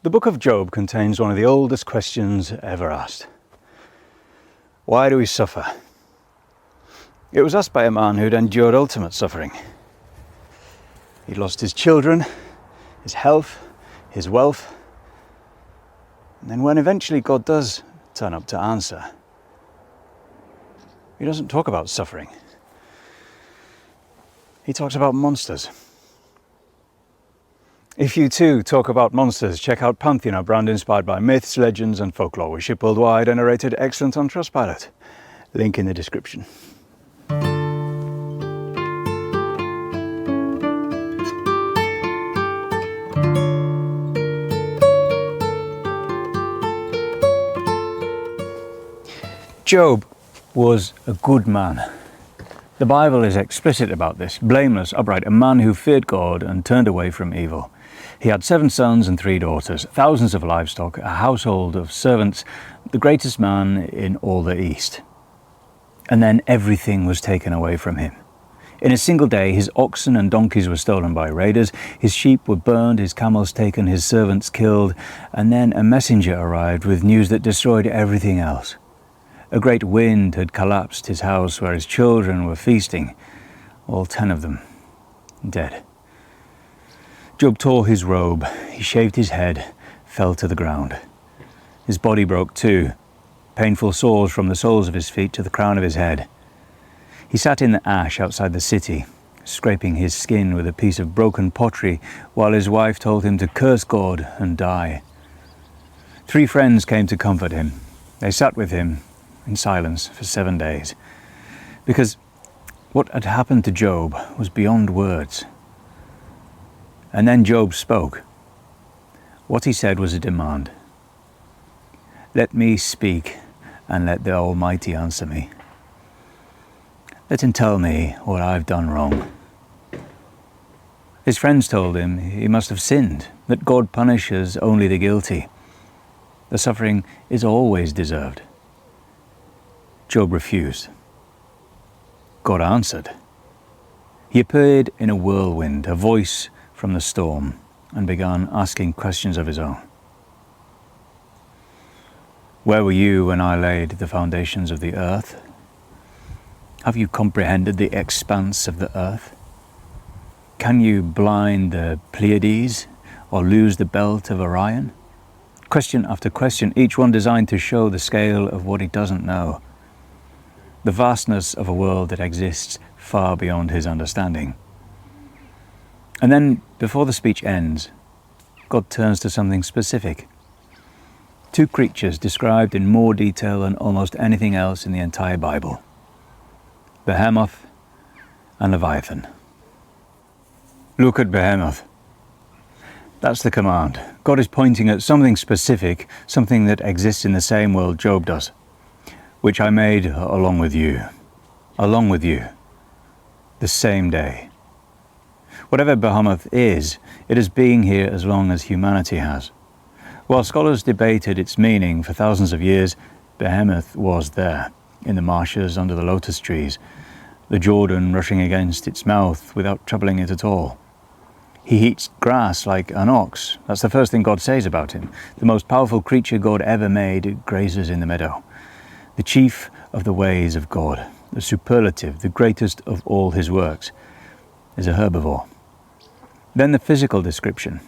The book of Job contains one of the oldest questions ever asked. Why do we suffer? It was asked by a man who'd endured ultimate suffering. He'd lost his children, his health, his wealth. And then when eventually God does turn up to answer, he doesn't talk about suffering. He talks about monsters. If you too talk about monsters, check out Pantheon, a brand inspired by myths, legends and folklore. We ship worldwide and are rated excellent on Trustpilot. Link in the description. Job was a good man. The Bible is explicit about this. Blameless, upright, a man who feared God and turned away from evil. He had 7 sons and 3 daughters, thousands of livestock, a household of servants, the greatest man in all the East. And then everything was taken away from him. In a single day, his oxen and donkeys were stolen by raiders, his sheep were burned, his camels taken, his servants killed, and then a messenger arrived with news that destroyed everything else. A great wind had collapsed his house where his children were feasting, all 10 of them dead. Job tore his robe, he shaved his head, fell to the ground. His body broke too, painful sores from the soles of his feet to the crown of his head. He sat in the ash outside the city, scraping his skin with a piece of broken pottery, while his wife told him to curse God and die. 3 friends came to comfort him. They sat with him in silence for 7 days, because what had happened to Job was beyond words. And then Job spoke. What he said was a demand. Let me speak, and let the Almighty answer me. Let him tell me what I've done wrong. His friends told him he must have sinned, that God punishes only the guilty. The suffering is always deserved. Job refused. God answered. He appeared in a whirlwind, a voice from the storm, and began asking questions of his own. Where were you when I laid the foundations of the earth? Have you comprehended the expanse of the earth? Can you blind the Pleiades or lose the belt of Orion? Question after question, each one designed to show the scale of what he doesn't know. The vastness of a world that exists far beyond his understanding. And then, before the speech ends, God turns to something specific. 2 creatures described in more detail than almost anything else in the entire Bible. Behemoth and Leviathan. Look at Behemoth. That's the command. God is pointing at something specific, something that exists in the same world Job does, which I made along with you, the same day. Whatever Behemoth is, it has been here as long as humanity has. While scholars debated its meaning for thousands of years, Behemoth was there, in the marshes under the lotus trees, the Jordan rushing against its mouth without troubling it at all. He eats grass like an ox. That's the first thing God says about him. The most powerful creature God ever made grazes in the meadow. The chief of the ways of God, the superlative, the greatest of all his works, is a herbivore. Then the physical description,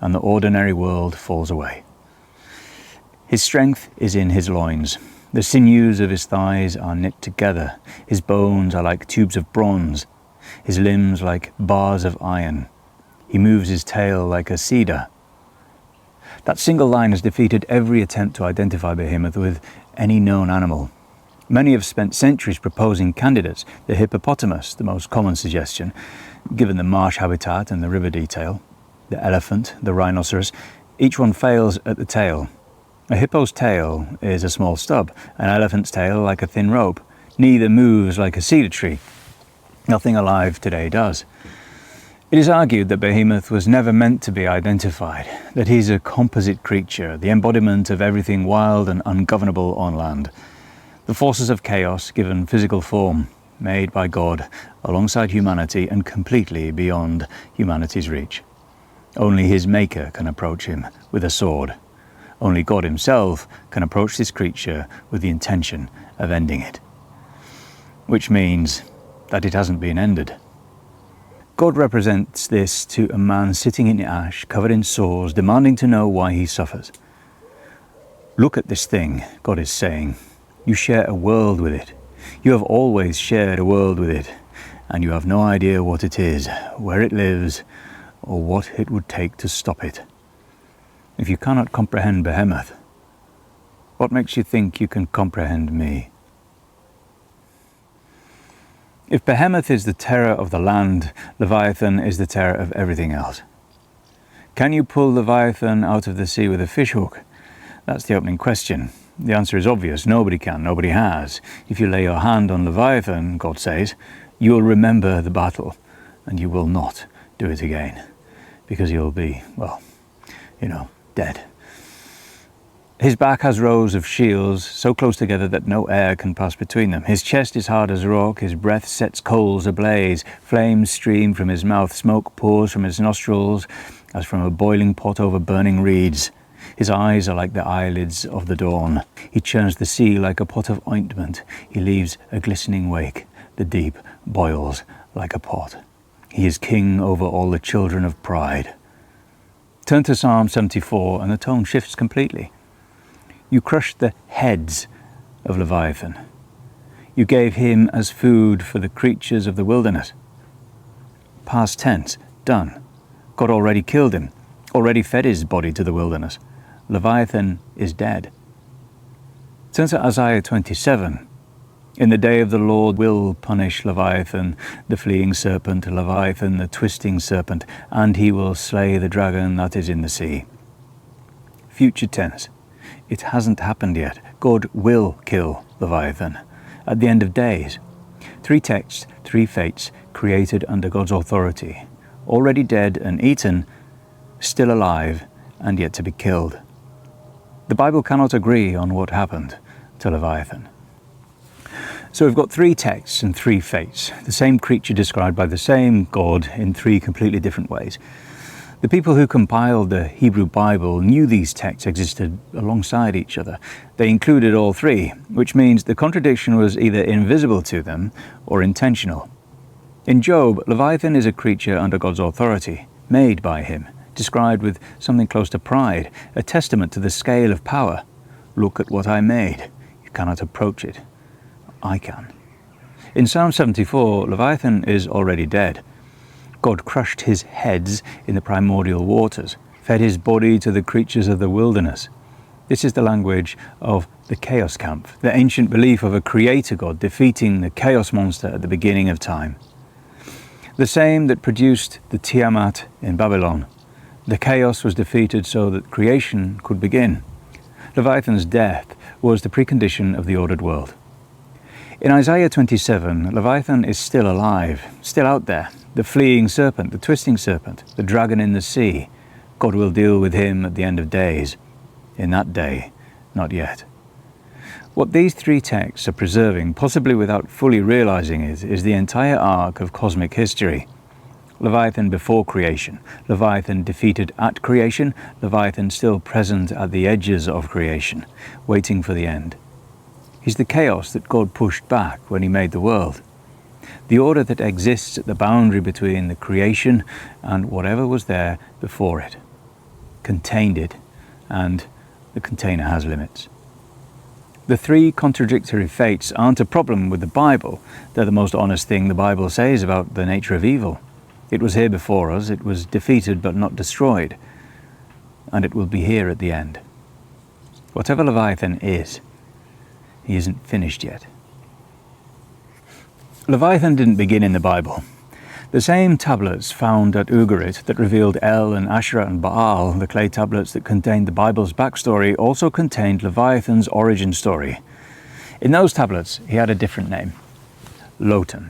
and the ordinary world falls away. His strength is in his loins. The sinews of his thighs are knit together. His bones are like tubes of bronze. His limbs like bars of iron. He moves his tail like a cedar. That single line has defeated every attempt to identify Behemoth with any known animal. Many have spent centuries proposing candidates, the hippopotamus, the most common suggestion, given the marsh habitat and the river detail, the elephant, the rhinoceros. Each one fails at the tail. A hippo's tail is a small stub, an elephant's tail like a thin rope. Neither moves like a cedar tree. Nothing alive today does. It is argued that Behemoth was never meant to be identified, that he's a composite creature, the embodiment of everything wild and ungovernable on land. The forces of chaos given physical form, made by God alongside humanity and completely beyond humanity's reach. Only his maker can approach him with a sword. Only God himself can approach this creature with the intention of ending it. Which means that it hasn't been ended. God represents this to a man sitting in ash, covered in sores, demanding to know why he suffers. Look at this thing, God is saying. You share a world with it. You have always shared a world with it, and you have no idea what it is, where it lives, or what it would take to stop it. If you cannot comprehend Behemoth, what makes you think you can comprehend me? If Behemoth is the terror of the land, Leviathan is the terror of everything else. Can you pull Leviathan out of the sea with a fishhook? That's the opening question. The answer is obvious. Nobody can, nobody has. If you lay your hand on Leviathan, God says, you will remember the battle, and you will not do it again, because you'll be, well, dead. His back has rows of shields, so close together that no air can pass between them. His chest is hard as rock, his breath sets coals ablaze, flames stream from his mouth, smoke pours from his nostrils, as from a boiling pot over burning reeds. His eyes are like the eyelids of the dawn. He churns the sea like a pot of ointment. He leaves a glistening wake. The deep boils like a pot. He is king over all the children of pride. Turn to Psalm 74 and the tone shifts completely. You crushed the heads of Leviathan. You gave him as food for the creatures of the wilderness. Past tense, done. God already killed him, already fed his body to the wilderness. Leviathan is dead. Turn to Isaiah 27. In the day of the Lord will punish Leviathan, the fleeing serpent, Leviathan, the twisting serpent, and he will slay the dragon that is in the sea. Future tense. It hasn't happened yet. God will kill Leviathan at the end of days. 3 texts, 3 fates, created under God's authority. Already dead and eaten, still alive and yet to be killed. The Bible cannot agree on what happened to Leviathan. So we've got 3 texts and 3 fates, the same creature described by the same God in 3 completely different ways. The people who compiled the Hebrew Bible knew these texts existed alongside each other. They included all 3, which means the contradiction was either invisible to them or intentional. In Job, Leviathan is a creature under God's authority, made by him, described with something close to pride, a testament to the scale of power. Look at what I made. You cannot approach it. I can. In Psalm 74, Leviathan is already dead. God crushed his heads in the primordial waters, fed his body to the creatures of the wilderness. This is the language of the chaos camp, the ancient belief of a creator God defeating the chaos monster at the beginning of time. The same that produced the Tiamat in Babylon. The chaos was defeated so that creation could begin. Leviathan's death was the precondition of the ordered world. In Isaiah 27, Leviathan is still alive, still out there. The fleeing serpent, the twisting serpent, the dragon in the sea. God will deal with him at the end of days. In that day, not yet. What these 3 texts are preserving, possibly without fully realizing it, is the entire arc of cosmic history. Leviathan before creation, Leviathan defeated at creation, Leviathan still present at the edges of creation, waiting for the end. He's the chaos that God pushed back when he made the world. The order that exists at the boundary between the creation and whatever was there before it. Contained it, and the container has limits. The 3 contradictory fates aren't a problem with the Bible. They're the most honest thing the Bible says about the nature of evil. It was here before us, it was defeated but not destroyed, and it will be here at the end. Whatever Leviathan is, he isn't finished yet. Leviathan didn't begin in the Bible. The same tablets found at Ugarit that revealed El and Asherah and Baal, the clay tablets that contained the Bible's backstory, also contained Leviathan's origin story. In those tablets, he had a different name, Lotan.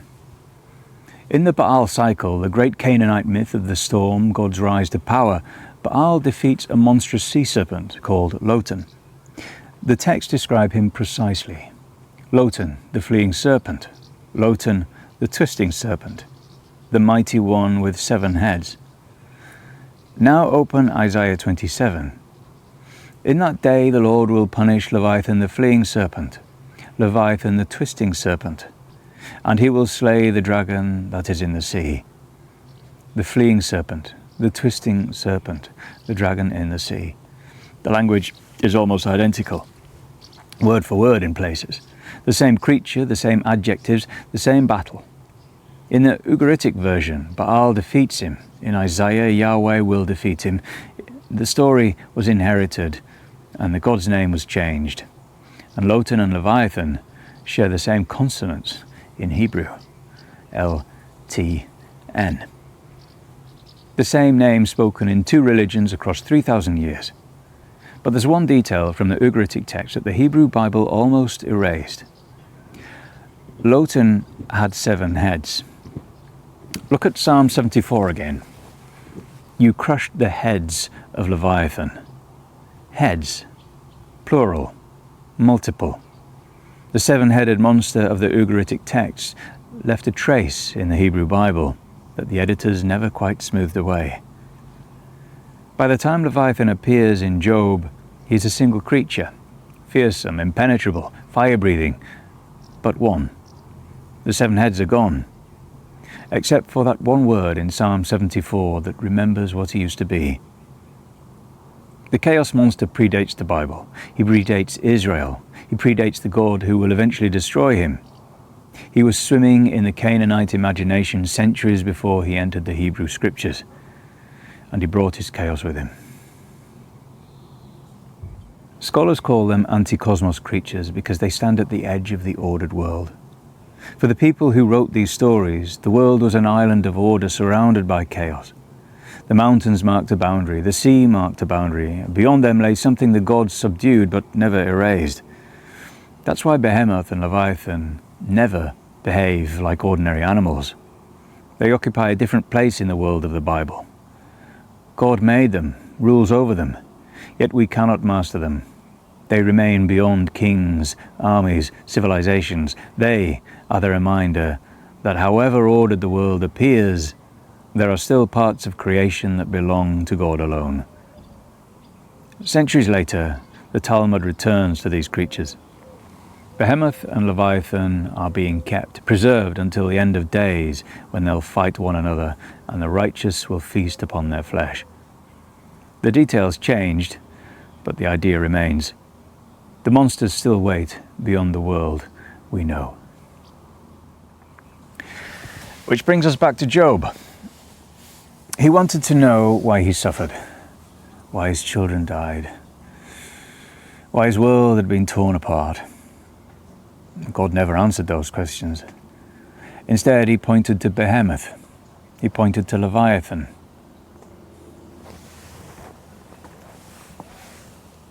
In the Baal cycle, the great Canaanite myth of the storm, God's rise to power, Baal defeats a monstrous sea serpent called Lotan. The texts describe him precisely. Lotan, the fleeing serpent. Lotan, the twisting serpent. The mighty one with 7 heads. Now open Isaiah 27. In that day the Lord will punish Leviathan the fleeing serpent, Leviathan the twisting serpent, and he will slay the dragon that is in the sea. The fleeing serpent, the twisting serpent, the dragon in the sea. The language is almost identical, word for word in places. The same creature, the same adjectives, the same battle. In the Ugaritic version, Baal defeats him. In Isaiah, Yahweh will defeat him. The story was inherited and the god's name was changed. And Lotan and Leviathan share the same consonants in Hebrew, L-T-N. The same name spoken in two religions across 3,000 years. But there's one detail from the Ugaritic text that the Hebrew Bible almost erased. Lotan had 7 heads. Look at Psalm 74 again. You crushed the heads of Leviathan. Heads, plural, multiple. The 7-headed monster of the Ugaritic text left a trace in the Hebrew Bible that the editors never quite smoothed away. By the time Leviathan appears in Job, he is a single creature, fearsome, impenetrable, fire-breathing, but one. The 7 heads are gone, except for that one word in Psalm 74 that remembers what he used to be. The chaos monster predates the Bible. He predates Israel. He predates the God who will eventually destroy him. He was swimming in the Canaanite imagination centuries before he entered the Hebrew scriptures, and he brought his chaos with him. Scholars call them anti-cosmos creatures because they stand at the edge of the ordered world. For the people who wrote these stories, the world was an island of order surrounded by chaos. The mountains marked a boundary, the sea marked a boundary. Beyond them lay something the gods subdued but never erased. That's why Behemoth and Leviathan never behave like ordinary animals. They occupy a different place in the world of the Bible. God made them, rules over them, yet we cannot master them. They remain beyond kings, armies, civilizations. They are the reminder that however ordered the world appears, there are still parts of creation that belong to God alone. Centuries later, the Talmud returns to these creatures. Behemoth and Leviathan are being kept, preserved until the end of days, when they'll fight one another and the righteous will feast upon their flesh. The details changed, but the idea remains. The monsters still wait beyond the world we know. Which brings us back to Job. He wanted to know why he suffered, why his children died, why his world had been torn apart. God never answered those questions. Instead, he pointed to Behemoth. He pointed to Leviathan.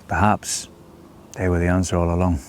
Perhaps they were the answer all along.